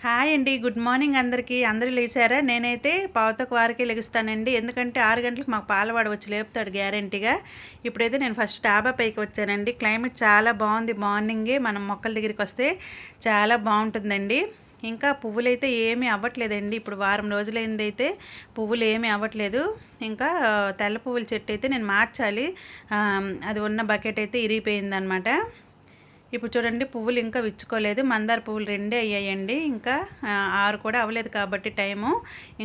Hi అండి. Good morning అందరికీ. అందరూ లేచారా? నేనైతే పావుతక్కువ 6కే లెగుస్తానండి. ఎందుకంటే 6 గంటలకు మాకు పాలవాడు వచ్చి లేపుతాడు గ్యారంటీగా. ఇప్పుడైతే నేను ఫస్ట్ డాబా పైకి వచ్చానండి. క్లైమేట్ చాలా బాగుంది. మార్నింగే మనం మొక్కల దగ్గరికి వస్తే చాలా బాగుంటుందండి. ఇంకా పువ్వులైతే ఏమీ అవ్వట్లేదండి. ఇప్పుడు వారం రోజులైందైతే పువ్వులు ఏమీ అవ్వట్లేదు. ఇంకా తెల్ల పువ్వుల చెట్టు అయితే నేను మార్చాలి. అది ఉన్న బకెట్ అయితే ఇరిగిపోయిందనమాట. ఇప్పుడు చూడండి పువ్వులు ఇంకా విచ్చుకోలేదు. మందార పువ్వులు 2 అయ్యాయండి. ఇంకా 6 కూడా అవ్వలేదు కాబట్టి టైము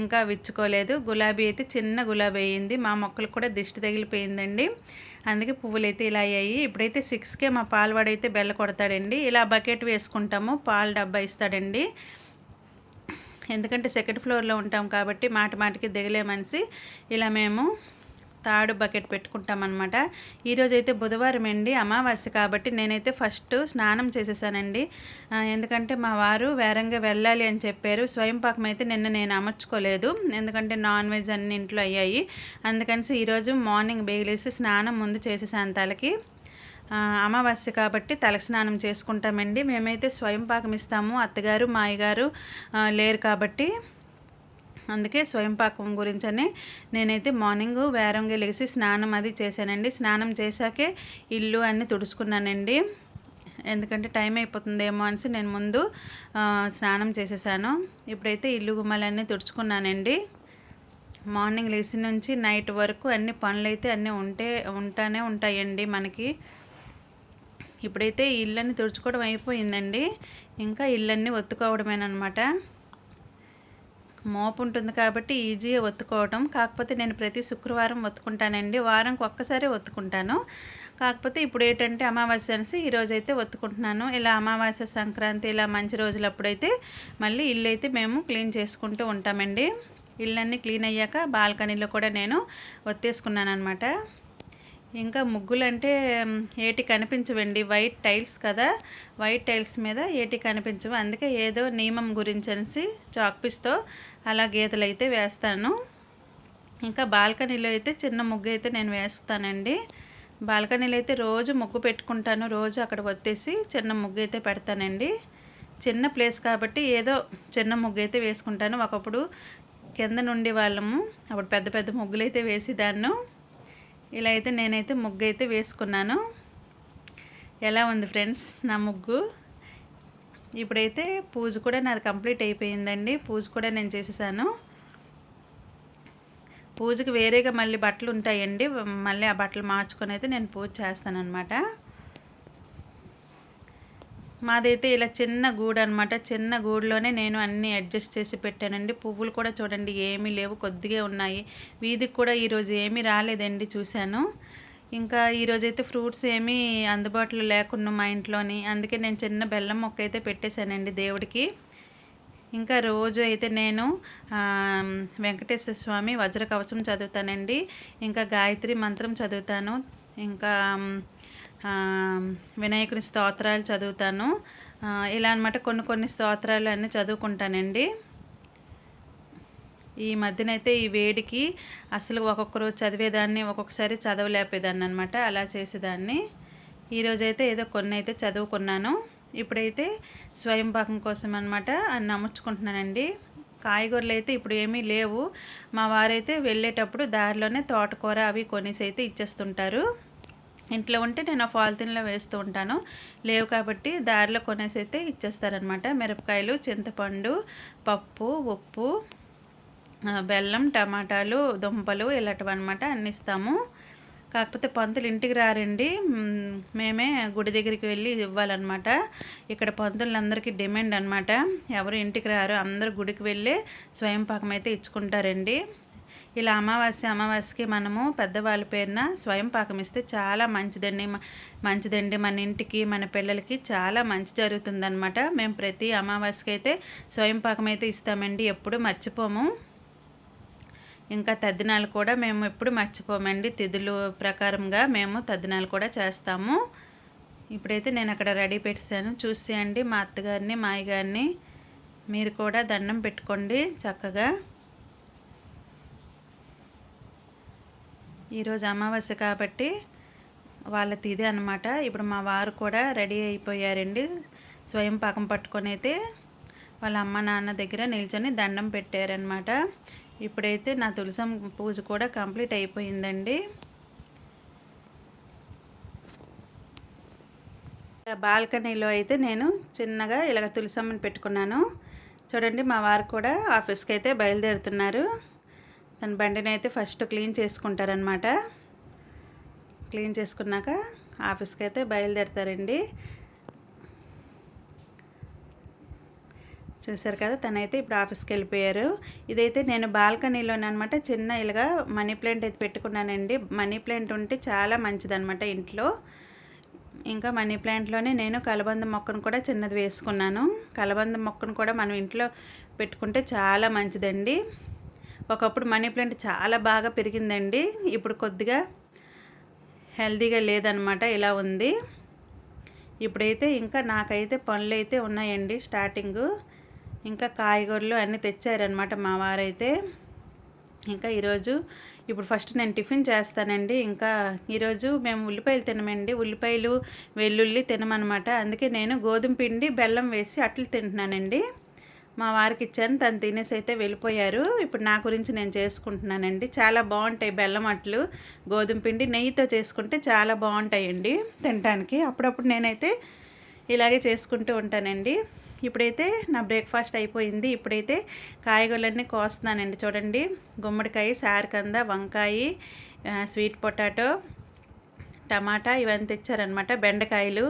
ఇంకా విచ్చుకోలేదు. గులాబీ అయితే చిన్న గులాబీ అయ్యింది. మా మొక్కలకు కూడా దిష్టి తగిలిపోయిందండి. అందుకే పువ్వులు అయితే ఇలా అయ్యాయి. ఇప్పుడైతే 6కే మా పాలవాడైతే బెల్ల కొడతాడండి. ఇలా బకెట్ వేసుకుంటాము. పాల డబ్బా ఇస్తాడండి. ఎందుకంటే సెకండ్ ఫ్లోర్లో ఉంటాం కాబట్టి మాటికి దిగలేమనిసి ఇలా మేము తాడు బకెట్ పెట్టుకుంటామన్నమాట. ఈరోజైతే బుధవారం అండి, అమావాస్య కాబట్టి నేనైతే ఫస్ట్ స్నానం చేసేసానండి. ఎందుకంటే మా వారు వేరంగా వెళ్ళాలి అని చెప్పారు. స్వయం పాకం అయితే నిన్న నేను అమర్చుకోలేదు, ఎందుకంటే నాన్ వెజ్ అన్ని ఇంట్లో అయ్యాయి. అందుకని ఈరోజు మార్నింగ్ బేగలేసి స్నానం ముందు చేసేసాను తలకి. అమావాస్య కాబట్టి తలకి స్నానం చేసుకుంటామండి. మేమైతే స్వయం పాకం ఇస్తాము. అత్తగారు మాయగారు లేరు కాబట్టి అందుకే స్వయం పాకం గురించనే నేనైతే మార్నింగ్ వేరంగా లేచి స్నానం అది చేశానండి. స్నానం చేశాకే ఇల్లు అన్నీ తుడుచుకున్నానండి. ఎందుకంటే టైం అయిపోతుందేమో అనేసి నేను ముందు స్నానం చేసేసాను. ఇప్పుడైతే ఇల్లు గుమ్మలన్నీ తుడుచుకున్నానండి. మార్నింగ్ లేచి నుంచి నైట్ వరకు అన్ని పనులు అయితే అన్నీ ఉంటానే ఉంటాయండి మనకి. ఇప్పుడైతే ఇళ్ళన్నీ తుడుచుకోవడం అయిపోయిందండి. ఇంకా ఇళ్ళన్నీ ఒత్తుకోవడమేనమాట. మోపు ఉంటుంది కాబట్టి ఈజీగా ఒత్తుకోవటం. కాకపోతే నేను ప్రతి శుక్రవారం ఒత్తుకుంటానండి. వారంకి ఒక్కసారి ఒత్తుకుంటాను. కాకపోతే ఇప్పుడు ఏంటంటే అమావాస్య అనేసి ఈరోజైతే ఒత్తుకుంటున్నాను. ఇలా అమావాస్య, సంక్రాంతి ఇలా మంచి రోజులప్పుడైతే మళ్ళీ ఇల్లు అయితే మేము క్లీన్ చేసుకుంటూ ఉంటామండి. ఇల్లన్నీ క్లీన్ అయ్యాక బాల్కనీలో కూడా నేను ఒత్తేసుకున్నాను అనమాట. ఇంకా ముగ్గులు అంటే ఏటి కనిపించవండి, వైట్ టైల్స్ కదా, వైట్ టైల్స్ మీద ఏటి కనిపించవు. అందుకే ఏదో నియమం గురించి అనేసి చాక్పీస్తో అలా గీతలు అయితే వేస్తాను. ఇంకా బాల్కనీలో అయితే చిన్న ముగ్గు అయితే నేను వేస్తానండి. బాల్కనీలో అయితే రోజు ముగ్గు పెట్టుకుంటాను. రోజు అక్కడ వచ్చేసి చిన్న ముగ్గు అయితే పెడతానండి. చిన్న ప్లేస్ కాబట్టి ఏదో చిన్న ముగ్గు అయితే వేసుకుంటాను. ఒకప్పుడు కింద నుండి వాళ్ళము, అప్పుడు పెద్ద పెద్ద ముగ్గులు అయితే వేసేదాన్ని. ఇలా అయితే నేనైతే ముగ్గు అయితే వేసుకున్నాను. ఎలా ఉంది ఫ్రెండ్స్ నా ముగ్గు? ఇప్పుడైతే పూజ కూడా నాది కంప్లీట్ అయిపోయిందండి. పూజ కూడా నేను చేసేసాను. పూజకి వేరేగా మళ్ళీ బట్టలు ఉంటాయండి. మళ్ళీ ఆ బట్టలు మార్చుకొని అయితే నేను పూజ చేస్తాను అనమాట. మాదైతే ఇలా చిన్న గూడు అనమాట. చిన్న గూడులోనే నేను అన్నీ అడ్జస్ట్ చేసి పెట్టానండి. పువ్వులు కూడా చూడండి ఏమీ లేవు, కొద్దిగా ఉన్నాయి. వీధికి కూడా ఈరోజు ఏమీ రాలేదండి, చూశాను. ఇంకా ఈరోజైతే ఫ్రూట్స్ ఏమీ అందుబాటులో లేకుండా మా ఇంట్లోని, అందుకే నేను చిన్న బెల్లం మొక్క అయితే పెట్టేశానండి దేవుడికి. ఇంకా రోజు అయితే నేను వెంకటేశ్వర స్వామి వజ్ర కవచం చదువుతానండి. ఇంకా గాయత్రి మంత్రం చదువుతాను. ఇంకా వినాయకుని స్తోత్రాలు చదువుతాను. ఇలా అనమాట కొన్ని స్తోత్రాలు అన్నీ చదువుకుంటానండి. ఈ మధ్యనైతే ఈ వేడికి అసలు ఒక్కొక్క రోజు చదివేదాన్ని, ఒక్కొక్కసారి చదవలేకపోయేదాన్ని అనమాట. అలా చేసేదాన్ని. ఈరోజైతే ఏదో కొన్ని అయితే చదువుకున్నాను. ఇప్పుడైతే స్వయం పాకం కోసం అనమాట అన్ని అమర్చుకుంటున్నానండి. కాయగూరలు అయితే ఇప్పుడు ఏమీ లేవు. మా వారైతే వెళ్ళేటప్పుడు దారిలోనే తోటకూర అవి కొనేసి అయితే ఇచ్చేస్తుంటారు. ఇంట్లో ఉంటే నేను ఆ పాలిథిన్లో వేస్తూ ఉంటాను. లేవు కాబట్టి దారిలో కొనేసి అయితే ఇచ్చేస్తారనమాట. మిరపకాయలు, చింతపండు, పప్పు, ఉప్పు, బెల్లం, టమాటాలు, దుంపలు ఇలాంటివి అనమాట అన్ని ఇస్తాము. కాకపోతే పంతులు ఇంటికి రారండి, మేమే గుడి దగ్గరికి వెళ్ళి ఇవ్వాలన్నమాట. ఇక్కడ పంతులందరికీ డిమాండ్ అనమాట. ఎవరు ఇంటికి రారు, అందరూ గుడికి వెళ్ళి స్వయం పాకం అయితే ఇచ్చుకుంటారండి. ఇలా అమావాస్యకి మనము పెద్దవాళ్ళ పేరున స్వయం పాకం ఇస్తే చాలా మంచిదండి. మన ఇంటికి, మన పిల్లలకి చాలా మంచి జరుగుతుందన్నమాట. మేము ప్రతి అమావాస్యకి అయితే స్వయం పాకం అయితే ఇస్తామండి, ఎప్పుడు మర్చిపోము. ఇంకా తద్దినాలు కూడా మేము ఎప్పుడు మర్చిపోమండి. తిథులు ప్రకారంగా మేము తద్దినాలు కూడా చేస్తాము. ఇప్పుడైతే నేను అక్కడ రెడీ పెట్టాను, చూసేయండి. మా అత్తగారిని, మా అయ్యగారిని మీరు కూడా దండం పెట్టుకోండి చక్కగా. ఈరోజు అమావాస్య కాబట్టి వాళ్ళ తిథి అనమాట. ఇప్పుడు మా వారు కూడా రెడీ అయిపోయారండి. స్వయం పాకం పట్టుకొని అయితే వాళ్ళ అమ్మ నాన్న దగ్గర నిల్చొని దండం పెట్టారనమాట. ఇప్పుడైతే నా తులసమ్మ పూజ కూడా కంప్లీట్ అయిపోయిందండి. బాల్కనీలో అయితే నేను చిన్నగా ఇలాగ తులసమ్మని పెట్టుకున్నాను. చూడండి, మా వారు కూడా ఆఫీస్కి అయితే బయలుదేరుతున్నారు. తన బండిని అయితే ఫస్ట్ క్లీన్ చేసుకుంటారనమాట. క్లీన్ చేసుకున్నాక ఆఫీస్కి అయితే బయలుదేరుతారండి. చూసారు కదా, తనైతే ఇప్పుడు ఆఫీస్కి వెళ్ళిపోయారు. ఇదైతే నేను బాల్కనీలోనమాట చిన్న ఇలాగా మనీ ప్లాంట్ అయితే పెట్టుకున్నానండి. మనీ ప్లాంట్ ఉంటే చాలా మంచిదన్నమాట ఇంట్లో. ఇంకా మనీ ప్లాంట్లోనే నేను కలబంద మొక్కను కూడా చిన్నది వేసుకున్నాను. కలబంద మొక్కను కూడా మనం ఇంట్లో పెట్టుకుంటే చాలా మంచిదండి. ఒకప్పుడు మనీ ప్లాంట్ చాలా బాగా పెరిగిందండి. ఇప్పుడు కొద్దిగా హెల్తీగా లేదనమాట, ఇలా ఉంది. ఇప్పుడైతే ఇంకా నాకైతే పనులు అయితే ఉన్నాయండి స్టార్టింగు. ఇంకా కాయగూరలు అన్నీ తెచ్చారనమాట మా వారైతే. ఇంకా ఈరోజు ఇప్పుడు ఫస్ట్ నేను టిఫిన్ చేస్తానండి. ఇంకా ఈరోజు మేము ఉల్లిపాయలు తినమండి. ఉల్లిపాయలు వెల్లుల్లి తినమనమాట. అందుకే నేను గోధుమ పిండి బెల్లం వేసి అట్లు తింటున్నానండి. మా వారికి ఇచ్చాను, తను తినేసి అయితే వెళ్ళిపోయారు. ఇప్పుడు నా గురించి నేను చేసుకుంటున్నానండి. చాలా బాగుంటాయి బెల్లం అట్లు. గోధుమ పిండి నెయ్యితో చేసుకుంటే చాలా బాగుంటాయండి తినడానికి. అప్పుడప్పుడు నేనైతే ఇలాగే చేసుకుంటూ ఉంటానండి. ఇప్పుడైతే నా బ్రేక్ఫాస్ట్ అయిపోయింది. ఇప్పుడైతే కాయగూరలన్నీ కోస్తున్నానండి. చూడండి, గుమ్మడికాయ, సారకంద, వంకాయ, స్వీట్ పొటాటో, టమాటా ఇవన్నీ తెచ్చారనమాట. బెండకాయలు,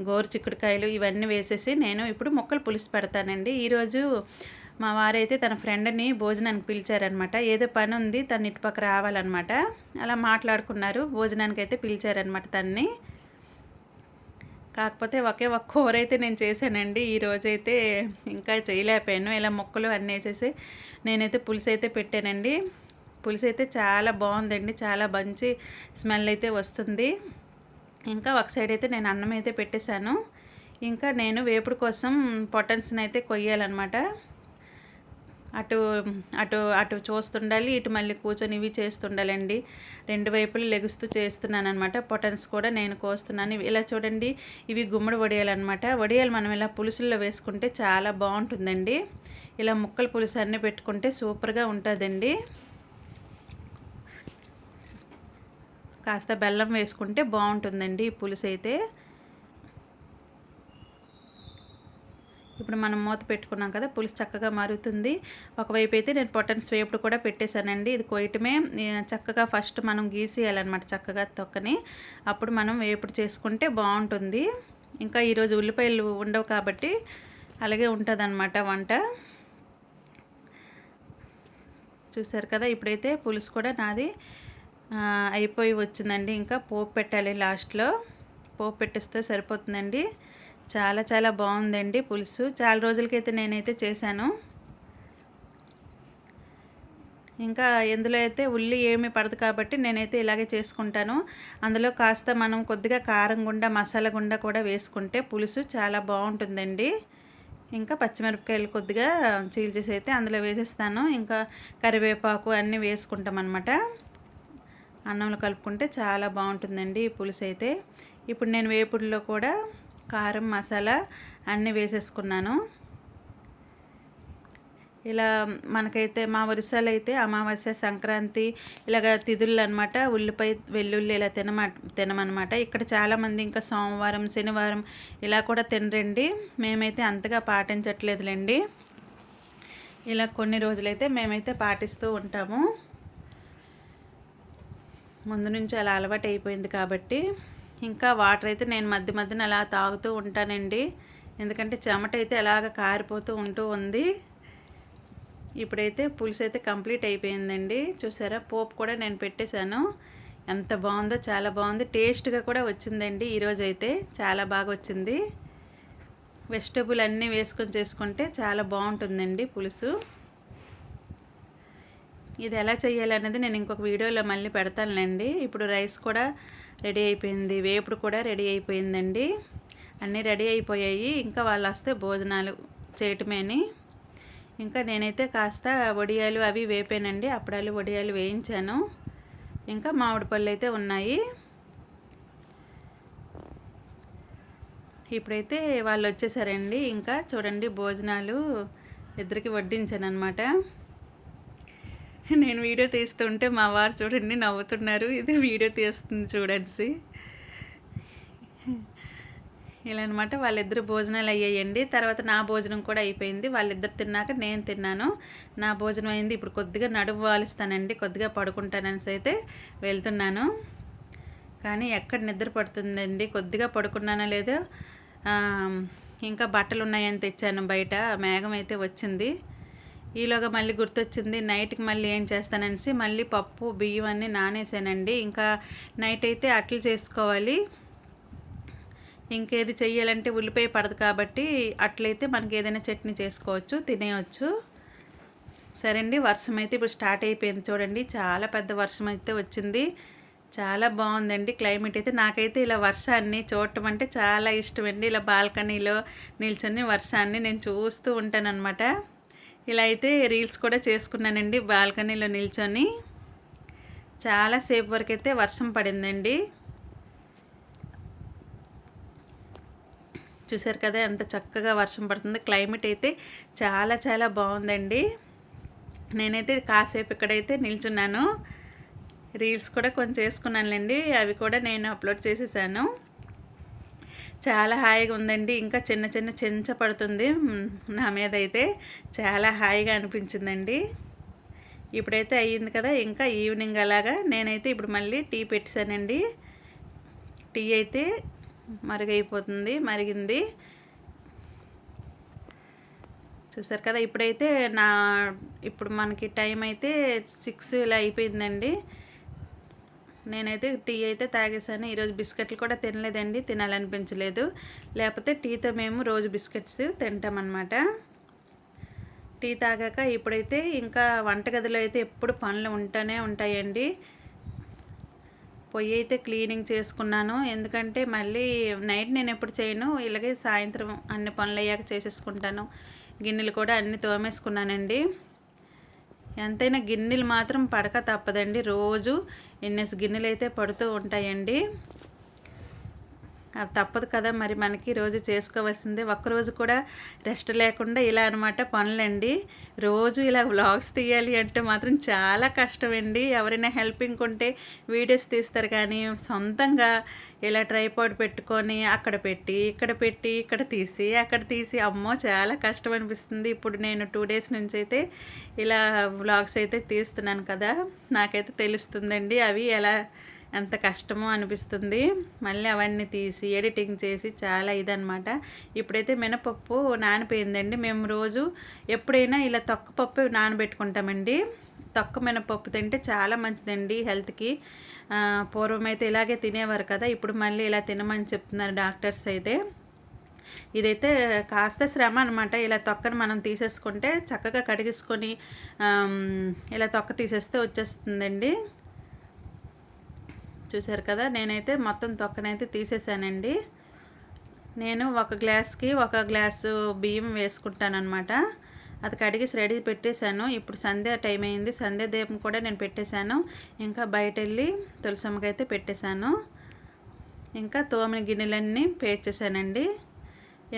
గోరు చిక్కుడుకాయలు ఇవన్నీ వేసేసి నేను ఇప్పుడు ముక్కలు పులుసు పెడతానండి. ఈరోజు మా వారైతే తన ఫ్రెండ్ని భోజనానికి పిలిచారనమాట. ఏదో పని ఉంది, తను ఇటుపక్క రావాలన్నమాట. అలా మాట్లాడుకున్నారు. భోజనానికి అయితే పిలిచారనమాట తన్ని. కాకపోతే ఒకే ఒక్క కూర అయితే నేను చేశానండి. ఈరోజైతే ఇంకా చేయలేకపోయాను. ఇలా ముక్కలు అన్నీ వేసేసి నేనైతే పులుసు అయితే పెట్టానండి. పులుసు అయితే చాలా బాగుందండి. చాలా మంచి స్మెల్ అయితే వస్తుంది. ఇంకా ఒక సైడ్ అయితే నేను అన్నం అయితే పెట్టేశాను. ఇంకా నేను వేపుడు కోసం పొటన్స్ని అయితే కొయ్యాలన్నమాట. అటు అటు అటు చూస్తుండాలి, ఇటు మళ్ళీ కూర్చొని ఇవి చేస్తుండాలండి. రెండు వైపులు లెగుస్తూ చేస్తున్నాను అనమాట. పొటన్స్ కూడా నేను కోస్తున్నాను. ఇలా చూడండి, ఇవి గుమ్మడి వడియాలన్నమాట. వడియాలు మనం ఇలా పులుసుల్లో వేసుకుంటే చాలా బాగుంటుందండి. ఇలా ముక్కల పులుసు అన్నీ పెట్టుకుంటే సూపర్గా ఉంటుందండి. కాస్త బెల్లం వేసుకుంటే బాగుంటుందండి ఈ పులుసు అయితే. ఇప్పుడు మనం మూత పెట్టుకున్నాం కదా, పులుసు చక్కగా మరుగుతుంది. ఒకవైపు అయితే నేను పొటన్స్ వేపుడు కూడా పెట్టేశానండి. ఇది కొయ్యటమే చక్కగా ఫస్ట్ మనం గీసేయాలన్నమాట, చక్కగా తొక్కని. అప్పుడు మనం వేపుడు చేసుకుంటే బాగుంటుంది. ఇంకా ఈరోజు ఉల్లిపాయలు ఉండవు కాబట్టి అలాగే ఉంటుందన్నమాట వంట. చూసారు కదా, ఇప్పుడైతే పులుసు కూడా నాది అయిపోయి వచ్చిందండి. ఇంకా పోపు పెట్టాలి లాస్ట్లో. పోపు పెట్టేస్తే సరిపోతుందండి. చాలా చాలా బాగుందండి పులుసు. చాలా రోజులకైతే నేనైతే చేశాను. ఇంకా ఇందులో అయితే ఉల్లి ఏమీ పడదు కాబట్టి నేనైతే ఇలాగే చేసుకుంటాను. అందులో కాస్త మనం కొద్దిగా కారం గుండ, మసాలా గుండ కూడా వేసుకుంటే పులుసు చాలా బాగుంటుందండి. ఇంకా పచ్చిమిరపకాయలు కొద్దిగా చీల్చేసి అయితే అందులో వేసేస్తాను. ఇంకా కరివేపాకు అన్నీ వేసుకుంటాం అన్నమాట. అన్నంలో కలుపుకుంటే చాలా బాగుంటుందండి ఈ పులుసు అయితే. ఇప్పుడు నేను వేపుడులో కూడా కారం, మసాలా అన్నీ వేసేసుకున్నాను. ఇలా మనకైతే మా ఒరిస్సాలో అయితే అమావాస్య, సంక్రాంతి ఇలాగ తిథులు అనమాట. ఉల్లిపాయ వెల్లుల్లి ఇలా తినమనమాట. ఇక్కడ చాలామంది ఇంకా సోమవారం, శనివారం ఇలా కూడా తినరండి. మేమైతే అంతగా పాటించట్లేదులేండి. ఇలా కొన్ని రోజులైతే మేమైతే పాటిస్తూ ఉంటాము. ముందు నుంచి అలా అలవాటు అయిపోయింది కాబట్టి. ఇంకా వాటర్ అయితే నేను మధ్య మధ్యన అలా తాగుతూ ఉంటానండి. ఎందుకంటే చెమట అయితే అలాగ కారిపోతూ ఉంటూ ఉంది. ఇప్పుడైతే పులుసు అయితే కంప్లీట్ అయిపోయిందండి. చూసారా, పోపు కూడా నేను పెట్టేశాను. ఎంత బాగుందో, చాలా బాగుంది. టేస్ట్గా కూడా వచ్చిందండి. ఈరోజైతే చాలా బాగా వచ్చింది. వెజిటబుల్ అన్నీ వేసుకొని చేసుకుంటే చాలా బాగుంటుందండి పులుసు. ఇది ఎలా చేయాలనేది నేను ఇంకొక వీడియోలో మళ్ళీ పెడతానులేండి. ఇప్పుడు రైస్ కూడా రెడీ అయిపోయింది, వేపుడు కూడా రెడీ అయిపోయిందండి. అన్నీ రెడీ అయిపోయాయి. ఇంకా వాళ్ళు వస్తే భోజనాలు చేయటమేని. ఇంకా నేనైతే కాస్త వడియాలు అవి వేపానండి. అప్పడాలు వడియాలు వేయించాను. ఇంకా మామిడి పళ్ళు అయితే ఉన్నాయి. ఇప్పుడైతే వాళ్ళు వచ్చేసారండి. ఇంకా చూడండి భోజనాలు ఇద్దరికి వడ్డించాను అనమాట. నేను వీడియో తీస్తుంటే మా వారు చూడండి నవ్వుతున్నారు. ఇది వీడియో తీస్తుంది చూడండి. ఇలా అనమాట. వాళ్ళిద్దరు భోజనాలు అయ్యాయండి. తర్వాత నా భోజనం కూడా అయిపోయింది. వాళ్ళిద్దరు తిన్నాక నేను తిన్నాను. నా భోజనం అయింది. ఇప్పుడు కొద్దిగా నడుము వాలుస్తానండి, కొద్దిగా పడుకుంటానని అయితే వెళ్తున్నాను. కానీ ఎక్కడ నిద్ర పడుతుందండి. కొద్దిగా పడుకున్నానో లేదో ఇంకా బట్టలు ఉన్నాయని తెచ్చాను బయట. మేఘం అయితే వచ్చింది. ఈలోగా మళ్ళీ గుర్తొచ్చింది నైట్కి మళ్ళీ ఏం చేస్తాననేసి మళ్ళీ పప్పు బియ్యం అన్నీ నానేసానండి. ఇంకా నైట్ అయితే అట్లు చేసుకోవాలి. ఇంకేది చెయ్యాలంటే ఉల్లిపాయ పడదు కాబట్టి అట్లయితే మనకి ఏదైనా చట్నీ చేసుకోవచ్చు, తినేయచ్చు. సరే అండి, వర్షం అయితే ఇప్పుడు స్టార్ట్ అయిపోయింది చూడండి. చాలా పెద్ద వర్షం అయితే వచ్చింది. చాలా బాగుందండి క్లైమేట్ అయితే. నాకైతే ఇలా వర్షాన్ని చూడటం అంటే చాలా ఇష్టం అండి. ఇలా బాల్కనీలో నిల్చొని వర్షాన్ని నేను చూస్తూ ఉంటానన్నమాట. ఇలా అయితే రీల్స్ కూడా చేసుకున్నానండి బాల్కనీలో నిల్చొని. చాలాసేపు వరకు అయితే వర్షం పడిందండి. చూసారు కదా ఎంత చక్కగా వర్షం పడుతుంది. క్లైమేట్ అయితే చాలా చాలా బాగుందండి. నేనైతే కాసేపు ఇక్కడైతే నిల్చున్నాను. రీల్స్ కూడా కొంచెం చేసుకున్నానులేండి. అవి కూడా నేను అప్లోడ్ చేసేసాను. చాలా హాయిగా ఉందండి. ఇంకా చిన్న చిన్న చెంచ పడుతుంది నా మీద అయితే. చాలా హాయిగా అనిపించిందండి. ఇప్పుడైతే అయ్యింది కదా, ఇంకా ఈవినింగ్ అలాగా నేనైతే ఇప్పుడు మళ్ళీ టీ పెట్టానండి. టీ అయితే మరిగింది. చూసారు కదా. ఇప్పుడైతే ఇప్పుడు మనకి టైం అయితే 6 ఇలా అయిపోయిందండి. నేనైతే టీ అయితే తాగేసాను. ఈరోజు బిస్కెట్లు కూడా తినలేదండి, తినాలనిపించలేదు. లేకపోతే టీతో మేము రోజు బిస్కెట్స్ తింటామన్నమాట. టీ తాగాక ఇప్పుడైతే ఇంకా వంటగదిలో అయితే ఎప్పుడు పనులు ఉంటూనే ఉంటాయండి. పొయ్యి అయితే క్లీనింగ్ చేసుకున్నాను. ఎందుకంటే మళ్ళీ నైట్ నేను ఎప్పుడు చేయను, ఇలాగే సాయంత్రం అన్ని పనులు అయ్యాక చేసేసుకుంటాను. గిన్నెలు కూడా అన్నీ తోమేసుకున్నానండి. ఎంతైనా గిన్నెలు మాత్రం పడక తప్పదండి. రోజు ఎన్నేసి గిన్నెలు అయితే పడుతూ ఉంటాయండి. అది తప్పదు కదా మరి, మనకి రోజు చేసుకోవాల్సిందే. ఒక్కరోజు కూడా రెస్ట్ లేకుండా ఇలా అనమాట పనులండి. రోజు ఇలా వ్లాగ్స్ తీయాలి అంటే మాత్రం చాలా కష్టం అండి. ఎవరైనా హెల్పింగ్ ఉంటే వీడియోస్ తీస్తారు, కానీ సొంతంగా ఇలా ట్రైపాడ్ పెట్టుకొని అక్కడ పెట్టి ఇక్కడ తీసి అక్కడ తీసి అమ్మో చాలా కష్టం అనిపిస్తుంది. ఇప్పుడు నేను 2 days నుంచి అయితే ఇలా వ్లాగ్స్ అయితే తీస్తున్నాను కదా, నాకైతే తెలుస్తుందండి అవి ఎలా ఎంత కష్టమో అనిపిస్తుంది. మళ్ళీ అవన్నీ తీసి ఎడిటింగ్ చేసి చాలా ఇదనమాట. ఇప్పుడైతే మినపప్పు నానిపోయిందండి. మేము రోజు ఎప్పుడైనా ఇలా తొక్కపప్పు నానబెట్టుకుంటామండి. తొక్క మినపప్పు తింటే చాలా మంచిదండి హెల్త్కి. పూర్వం అయితే ఇలాగే తినేవారు కదా, ఇప్పుడు మళ్ళీ ఇలా తినమని చెప్తున్నారు డాక్టర్స్ అయితే. ఇదైతే కాస్త శ్రమ అనమాట. ఇలా తొక్కను మనం తీసేసుకుంటే చక్కగా కడిగేసుకొని ఇలా తొక్క తీసేస్తే వచ్చేస్తుందండి. చూసారు కదా, నేనైతే మొత్తం తొక్కనైతే తీసేసానండి. నేను ఒక గ్లాస్కి 1 గ్లాసు బియ్యం వేసుకుంటానమాట. అది కడిగేసి రెడీ పెట్టేశాను. ఇప్పుడు సంధ్య టైం అయింది. సంధ్య దీపం కూడా నేను పెట్టేశాను. ఇంకా బయట వెళ్ళి తులసమ్మకైతే పెట్టేశాను. ఇంకా తోమిన గిన్నెలన్నీ పేర్చేసానండి.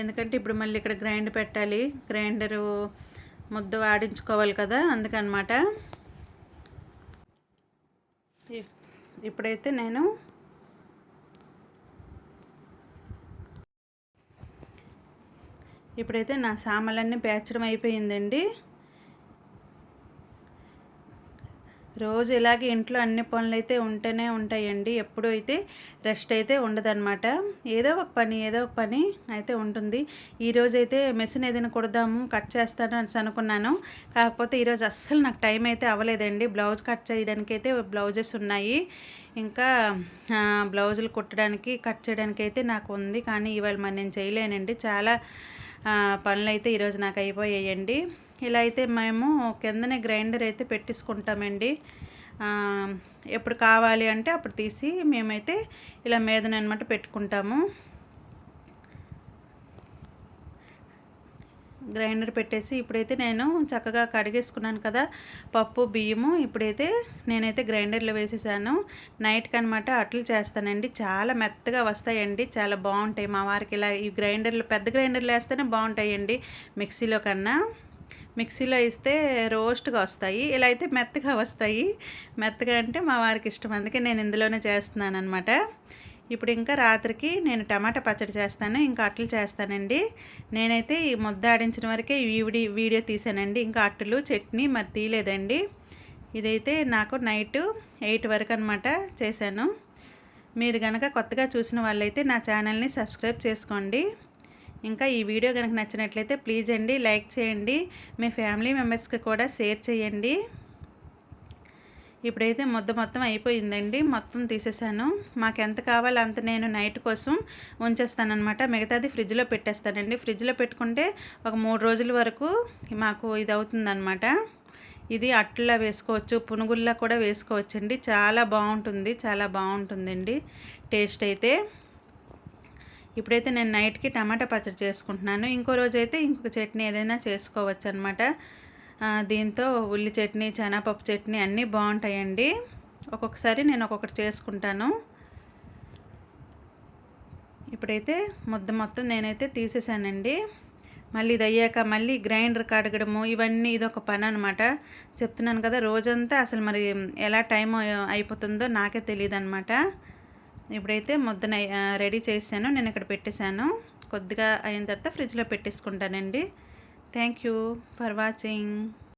ఎందుకంటే ఇప్పుడు మళ్ళీ ఇక్కడ గ్రైండ్ పెట్టాలి, గ్రైండరు ముద్ద ఆడించుకోవాలి కదా, అందుకనమాట. ఇప్పుడైతే నా సామాన్లన్నీ పేర్చడం అయిపోయిందండి. రోజు ఇలాగే ఇంట్లో అన్ని పనులు అయితే ఉంటూనే ఉంటాయండి. ఎప్పుడు అయితే రెస్ట్ అయితే ఉండదన్నమాట. ఏదో ఒక పని అయితే ఉంటుంది. ఈరోజు అయితే మెషిన్ ఏదైనా కుడదాము, కట్ చేస్తాను అని అనుకున్నాను. కాకపోతే ఈరోజు అస్సలు నాకు టైం అయితే అవ్వలేదండి. బ్లౌజ్ కట్ చేయడానికి అయితే బ్లౌజెస్ ఉన్నాయి, ఇంకా బ్లౌజులు కుట్టడానికి కట్ చేయడానికి అయితే నాకు ఉంది. కానీ ఇవాళ మరి నేను చేయలేనండి. చాలా పనులు అయితే ఈరోజు నాకు అయిపోయాయండి. ఇలా అయితే మేము కిందనే గ్రైండర్ అయితే పెట్టేసుకుంటామండి. ఎప్పుడు కావాలి అంటే అప్పుడు తీసి మేమైతే ఇలా మీదనమాట పెట్టుకుంటాము. గ్రైండర్ పెట్టేసి ఇప్పుడైతే నేను చక్కగా కడిగేసుకున్నాను కదా పప్పు బియ్యము. ఇప్పుడైతే నేనైతే గ్రైండర్లో వేసేసాను. నైట్కి అనమాట అట్లు చేస్తానండి. చాలా మెత్తగా వస్తాయండి, చాలా బాగుంటాయి. మా వారికి ఇలా ఈ గ్రైండర్లో, పెద్ద గ్రైండర్లో వేస్తేనే బాగుంటాయండి మిక్సీలో కన్నా. మిక్సీలో ఇస్తే రోస్ట్గా వస్తాయి, ఇలా అయితే మెత్తగా వస్తాయి. మెత్తగా అంటే మా వారికి ఇష్టం, అందుకే నేను ఇందులోనే చేస్తున్నాను అనమాట. ఇప్పుడు ఇంకా రాత్రికి నేను టమాటా పచ్చడి చేస్తాను, ఇంకా అట్లు చేస్తానండి. నేనైతే ఈ ముద్ద ఆడించిన వరకే వీడియో తీసానండి. ఇంకా అట్లు చట్నీ మరి తీయలేదండి. ఇదైతే నాకు నైట్ 8 వరకు అనమాట చేశాను. మీరు కనుక కొత్తగా చూసిన వాళ్ళైతే నా ఛానల్ని సబ్స్క్రైబ్ చేసుకోండి. ఇంకా ఈ వీడియో కనుక నచ్చినట్లయితే ప్లీజ్ అండి లైక్ చేయండి, మీ ఫ్యామిలీ మెంబర్స్కి కూడా షేర్ చేయండి. ఇప్పుడైతే ముద్ద మొత్తం అయిపోయిందండి, మొత్తం తీసేసాను. మాకు ఎంత కావాలో అంత నేను నైట్ కోసం ఉంచేస్తానమాట. మిగతాది ఫ్రిడ్జ్లో పెట్టేస్తానండి. ఫ్రిడ్జ్లో పెట్టుకుంటే ఒక 3 రోజుల వరకు మాకు ఇది అవుతుందన్నమాట. ఇది అట్లా వేసుకోవచ్చు, పునుగుల్లా కూడా వేసుకోవచ్చండి. చాలా బాగుంటుంది, చాలా బాగుంటుందండి టేస్ట్ అయితే. ఇప్పుడైతే నేను నైట్కి టమాటా పచ్చడి చేసుకుంటున్నాను. ఇంకో రోజైతే ఇంకొక చట్నీ ఏదైనా చేసుకోవచ్చు అనమాట. దీంతో ఉల్లి చట్నీ, శనగపప్పు చట్నీ అన్నీ బాగుంటాయండి. ఒక్కొక్కసారి నేను ఒక్కొక్కటి చేసుకుంటాను. ఇప్పుడైతే ముద్ద మొత్తం నేనైతే తీసేసానండి. మళ్ళీ ఇది అయ్యాక మళ్ళీ గ్రైండర్ కడగడము ఇవన్నీ ఇదొక పని అనమాట. చెప్తున్నాను కదా, రోజంతా అసలు మరి ఎలా టైం అయిపోతుందో నాకే తెలియదు అనమాట. ఇప్పుడైతే ముద్దన రెడీ చేశాను, నేను ఇక్కడ పెట్టేశాను. కొద్దిగా అయిన తర్వాత ఫ్రిడ్జ్లో పెట్టేసుకుంటానండి. Thank you for watching.